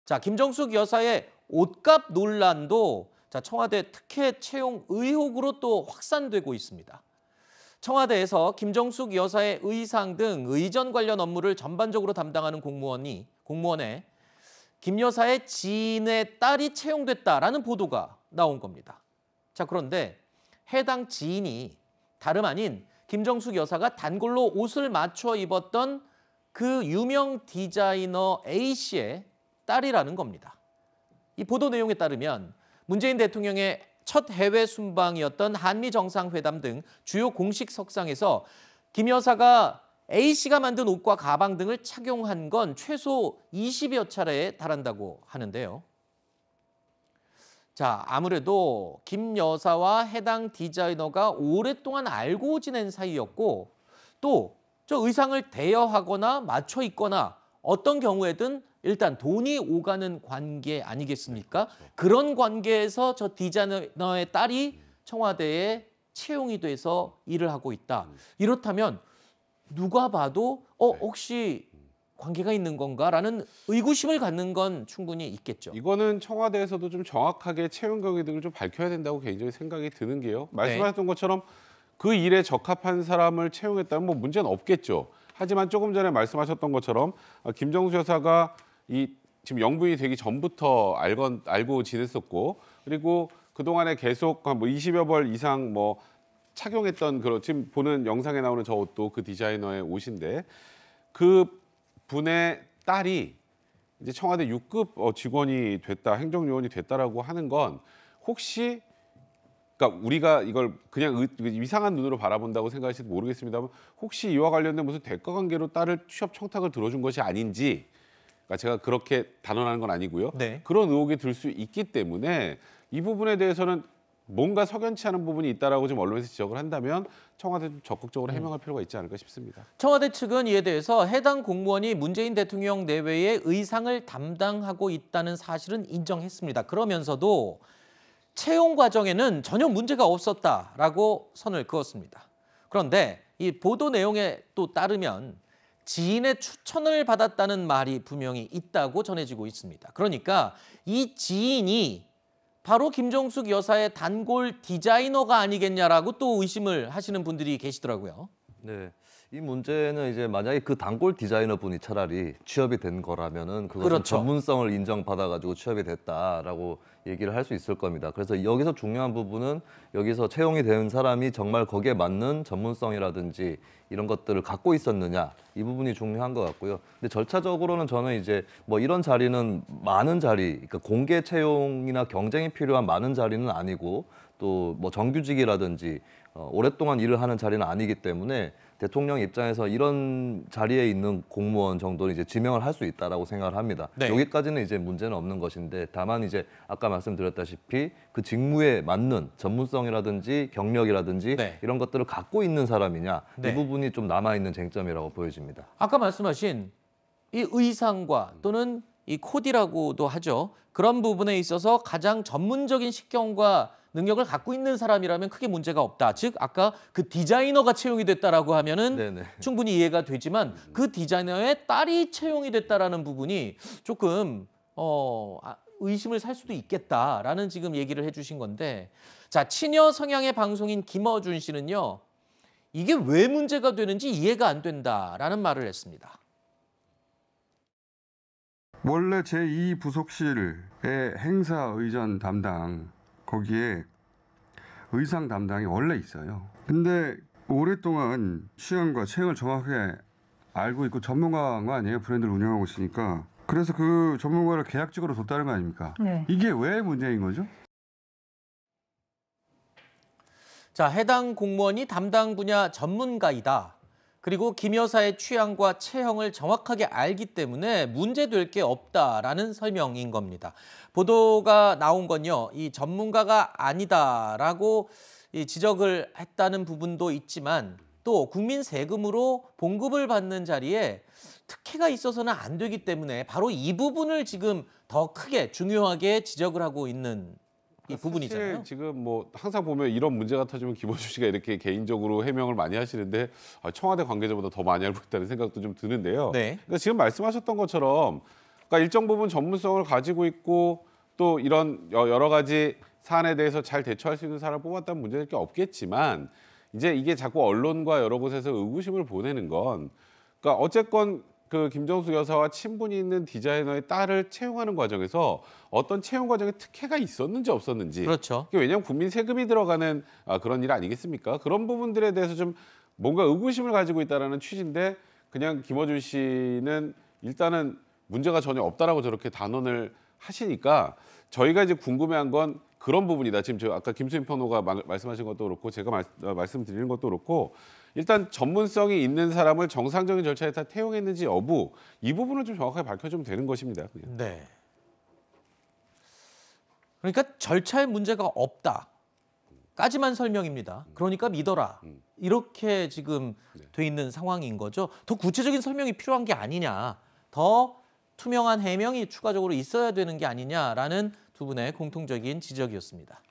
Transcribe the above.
자, 김정숙 여사의 옷값 논란도 자, 청와대 특혜 채용 의혹으로 또 확산되고 있습니다. 청와대에서 김정숙 여사의 의상 등 의전 관련 업무를 전반적으로 담당하는 공무원에 김 여사의 지인의 딸이 채용됐다라는 보도가 나온 겁니다. 자, 그런데 해당 지인이 다름 아닌 김정숙 여사가 단골로 옷을 맞춰 입었던 그 유명 디자이너 A씨의 딸이라는 겁니다. 이 보도 내용에 따르면 문재인 대통령의 첫 해외 순방이었던 한미 정상회담 등 주요 공식 석상에서 김 여사가 A씨가 만든 옷과 가방 등을 착용한 건 최소 20여 차례에 달한다고 하는데요. 자, 아무래도 김 여사와 해당 디자이너가 오랫동안 알고 지낸 사이였고 또 저 의상을 대여하거나 맞춰 입거나 어떤 경우에든 일단 돈이 오가는 관계 아니겠습니까? 그런 관계에서 저 디자이너의 딸이 청와대에 채용이 돼서 일을 하고 있다. 이렇다면 누가 봐도 혹시 관계가 있는 건가라는 의구심을 갖는 건 충분히 있겠죠. 이거는 청와대에서도 좀 정확하게 채용 경위 등을 좀 밝혀야 된다고 개인적인 생각이 드는 게요. 말씀하셨던 것처럼 그 일에 적합한 사람을 채용했다면 뭐 문제는 없겠죠. 하지만 조금 전에 말씀하셨던 것처럼 김정숙 여사가 지금 영부인이 되기 전부터 알고 지냈었고 그리고 그동안에 계속 뭐 20여 벌 이상 뭐 착용했던 지금 보는 영상에 나오는 저 옷도 그 디자이너의 옷인데 그 분의 딸이 이제 청와대 6급 직원이 됐다, 행정요원이 됐다라고 하는 건 혹시 그러니까 우리가 이걸 그냥 이상한 눈으로 바라본다고 생각하실지 모르겠습니다만 혹시 이와 관련된 무슨 대가 관계로 딸을 취업 청탁을 들어준 것이 아닌지 그러니까 제가 그렇게 단언하는 건 아니고요. 네. 그런 의혹이 들 수 있기 때문에 이 부분에 대해서는 뭔가 석연치 않은 부분이 있다라고 좀 언론에서 지적을 한다면 청와대 좀 적극적으로 해명할 필요가 있지 않을까 싶습니다. 청와대 측은 이에 대해서 해당 공무원이 문재인 대통령 내외의 의상을 담당하고 있다는 사실은 인정했습니다. 그러면서도 채용 과정에는 전혀 문제가 없었다라고 선을 그었습니다. 그런데 이 보도 내용에 또 따르면 지인의 추천을 받았다는 말이 분명히 있다고 전해지고 있습니다. 그러니까 이 지인이 바로 김정숙 여사의 단골 디자이너가 아니겠냐라고 또 의심을 하시는 분들이 계시더라고요. 네. 이 문제는 이제 만약에 그 단골 디자이너 분이 차라리 취업이 된 거라면은 그것은 그렇죠. 전문성을 인정받아가지고 취업이 됐다라고 얘기를 할 수 있을 겁니다. 그래서 여기서 중요한 부분은 여기서 채용이 된 사람이 정말 거기에 맞는 전문성이라든지 이런 것들을 갖고 있었느냐 이 부분이 중요한 것 같고요. 근데 절차적으로는 저는 이제 뭐 이런 자리는 많은 자리, 그러니까 공개 채용이나 경쟁이 필요한 많은 자리는 아니고 또 뭐 정규직이라든지 오랫동안 일을 하는 자리는 아니기 때문에 대통령 입장에서 이런 자리에 있는 공무원 정도는 이제 지명을 할 수 있다라고 생각을 합니다. 네. 여기까지는 이제 문제는 없는 것인데 다만 이제 아까 말씀드렸다시피 그 직무에 맞는 전문성이라든지 경력이라든지 네. 이런 것들을 갖고 있는 사람이냐 네. 이 부분이 좀 남아 있는 쟁점이라고 보여집니다. 아까 말씀하신 이 의상과 또는 이 코디라고도 하죠. 그런 부분에 있어서 가장 전문적인 식견과 능력을 갖고 있는 사람이라면 크게 문제가 없다. 즉 아까 그 디자이너가 채용이 됐다라고 하면은 네네. 충분히 이해가 되지만 그 디자이너의 딸이 채용이 됐다라는 부분이 조금 의심을 살 수도 있겠다라는 지금 얘기를 해주신 건데, 자, 친여 성향의 방송인 김어준 씨는요, 이게 왜 문제가 되는지 이해가 안 된다라는 말을 했습니다. 원래 제2부속실의 행사 의전 담당 거기에 의상 담당이 원래 있어요. 근데 오랫동안 취향과 체형을 정확하게 알고 있고 전문가가 아니에요. 브랜드를 운영하고 있으니까. 그래서 그 전문가를 계약직으로 뒀다는 거 아닙니까? 네. 이게 왜 문제인 거죠? 자, 해당 공무원이 담당 분야 전문가이다. 그리고 김 여사의 취향과 체형을 정확하게 알기 때문에 문제될 게 없다라는 설명인 겁니다. 보도가 나온 건요, 이 전문가가 아니다라고 지적을 했다는 부분도 있지만 또 국민 세금으로 봉급을 받는 자리에 특혜가 있어서는 안 되기 때문에 바로 이 부분을 지금 더 크게 중요하게 지적을 하고 있는 이 부분이잖아요. 사실 지금 뭐 항상 보면 이런 문제가 터지면 김어준 씨가 이렇게 개인적으로 해명을 많이 하시는데 청와대 관계자보다 더 많이 알고 있다는 생각도 좀 드는데요. 네. 그러니까 지금 말씀하셨던 것처럼 그러니까 일정 부분 전문성을 가지고 있고 또 이런 여러 가지 사안에 대해서 잘 대처할 수 있는 사람을 뽑았다면 문제될 게 없겠지만 이제 이게 자꾸 언론과 여러 곳에서 의구심을 보내는 건 그러니까 어쨌건 그 김정숙 여사와 친분이 있는 디자이너의 딸을 채용하는 과정에서 어떤 채용 과정에 특혜가 있었는지 없었는지 그렇죠. 왜냐하면 국민 세금이 들어가는 그런 일 아니겠습니까? 그런 부분들에 대해서 좀 뭔가 의구심을 가지고 있다라는 취지인데 그냥 김어준 씨는 일단은 문제가 전혀 없다라고 저렇게 단언을 하시니까 저희가 이제 궁금해한 건 그런 부분이다. 지금 저 아까 김수민 평론가 말씀하신 것도 그렇고 제가 말씀드리는 것도 그렇고 일단 전문성이 있는 사람을 정상적인 절차에 다 태용했는지 여부 이 부분을 좀 정확하게 밝혀주면 되는 것입니다. 그냥. 네. 그러니까 절차에 문제가 없다까지만 설명입니다. 그러니까 믿어라. 이렇게 지금 돼 있는 상황인 거죠. 더 구체적인 설명이 필요한 게 아니냐. 더 투명한 해명이 추가적으로 있어야 되는 게 아니냐라는 두 분의 공통적인 지적이었습니다.